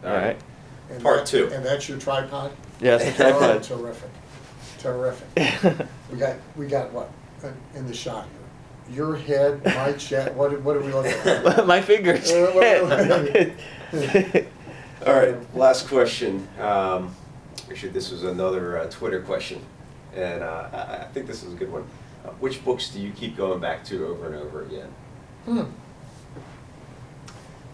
All right. And Part that- two. And that's your tripod? Yes, the Oh, tripod. terrific. We got what, in the shot here? Your head, my chest, what are we looking at? My fingers. All right, last question. Actually, this was another Twitter question, and I think this is a good one. Which books do you keep going back to over and over again?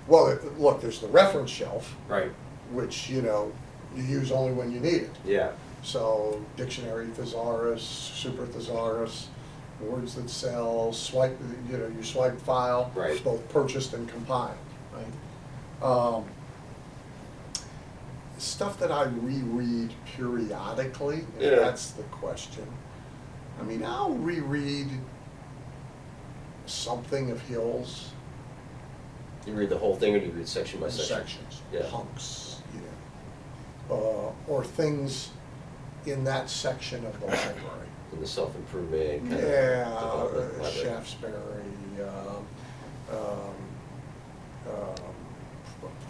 Well, look, there's the reference shelf, Right. which, you use only when you need it. Yeah. So, dictionary thesaurus, super thesaurus, words that sell, swipe, your swipe file. Right. Both purchased and compiled, right? Stuff that I reread periodically, Yeah. if that's the question. I mean, I'll reread something of Hill's. You read the whole thing, or do you read section by section? Sections, Yeah. hunks, or things in that section of the library. In the self-improvement kind Yeah, of library. Shaftesbury,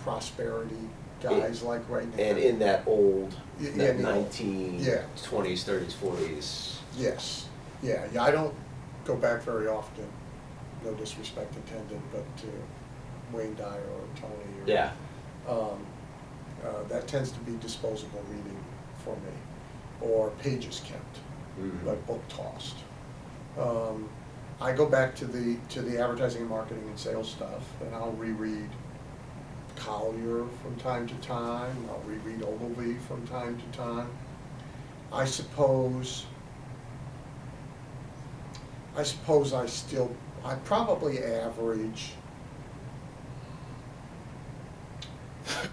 prosperity guys like right now. And in that old, Yeah, that the old- 1920s, 30s, 40s. Yes, yeah, I don't go back very often, no disrespect intended, but to Wayne Dyer or Tony or. Yeah. That tends to be disposable reading for me, or pages kept, Mhm. but book tossed. I go back to the advertising and marketing and sales stuff, and I'll reread Collier from time to time. I'll reread Ogilvy from time to time. I suppose I probably average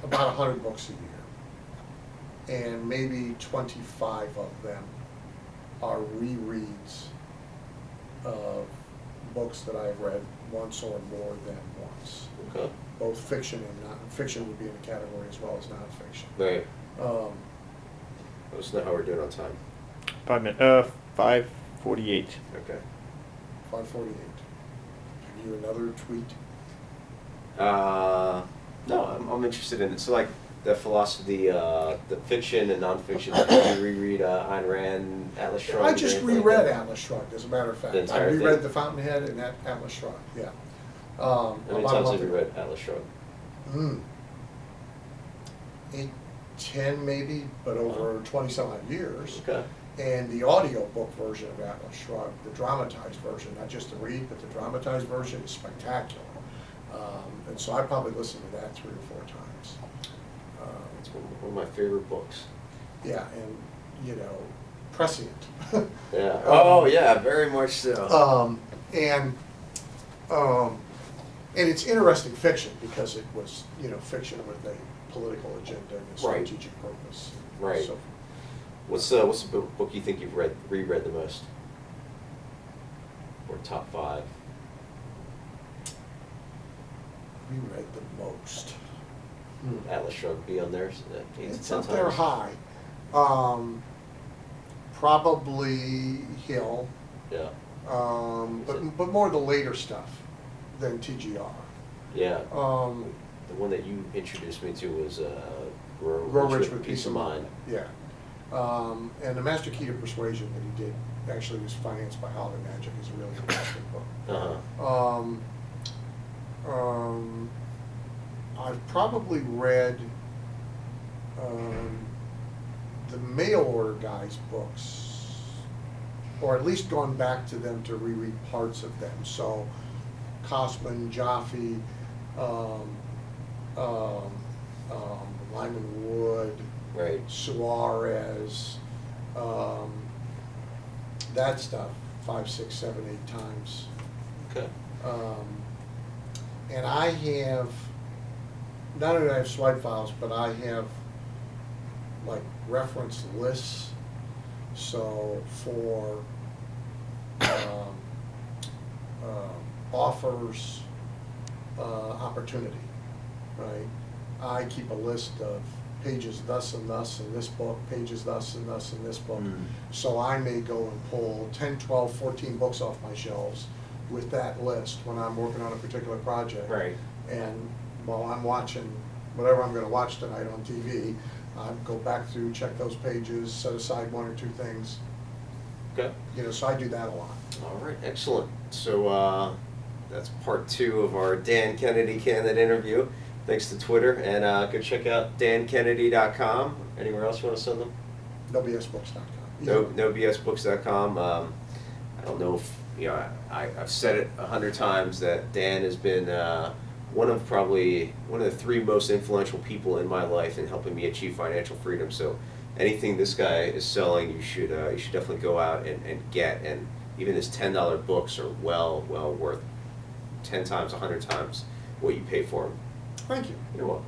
about 100 books a year, and maybe 25 of them are rereads of books that I've read once or more than once. Okay. Both fiction and non-fiction would be in the category as well as nonfiction. Right. Um, Let us know how we're doing on time. 5:48. Okay. 5:48. Have you another tweet? No, I'm interested in it. So, like the philosophy, the fiction and nonfiction. Did you reread Ayn Rand, Atlas Shrugged? I just or anything reread like that? Atlas Shrugged, as a matter of fact. The I entire reread thing? The Fountainhead and Atlas Shrugged, yeah. How many About a times month have you ago. read Atlas Shrugged? 8, 10 maybe, but over 20-some odd years. Okay. And the audiobook version of Atlas Shrugged, the dramatized version, not just the read, but the dramatized version is spectacular. And so I probably listened to that 3 or 4 times. It's one of my favorite books. Yeah, and, prescient. Yeah. Oh, yeah, very much so. And it's interesting fiction because it was, fiction with a political agenda and a Right. strategic purpose. Right. So, What's the book you think you've reread the most? Or top 5? reread the most. Atlas Shrugged be on there? 8 to It's 10 up there times? high. Probably Hill, Yeah. but more the later stuff than TGR. Yeah. Um, The one that you introduced me to was Grow Rich with Peace of Mind. Yeah. And The Master Key to Persuasion that he did actually was financed by Holiday Magic is a really interesting book. Uh-huh. I've probably read the mail order guys' books, or at least gone back to them to reread parts of them. So Cosman, Jaffe, Lyman Wood, Right. Suarez, that stuff, 5, 6, 7, 8 times. Okay. And I have, not only do I have swipe files, but I have like reference lists. So for offers, opportunity, right? I keep a list of pages thus and thus in this book, pages thus and thus in this book. So I may go and pull 10, 12, 14 books off my shelves with that list when I'm working on a particular project. Right. And while I'm watching whatever I'm gonna watch tonight on TV, go back through, check those pages, set aside one or two things, Okay. so I do that a lot. All right, excellent. So that's part 2 of our Dan Kennedy candidate interview. Thanks to Twitter, and go check out dankennedy.com. Anywhere else you want to send them? NoBSBooks.com. NoBSBooks.com. I don't know if, I've said it 100 times that Dan has been one of the 3 most influential people in my life in helping me achieve financial freedom. So anything this guy is selling, you should definitely go out and get. And even his $10 books are well worth 10 times, 100 times what you pay for them. Thank you. You're welcome.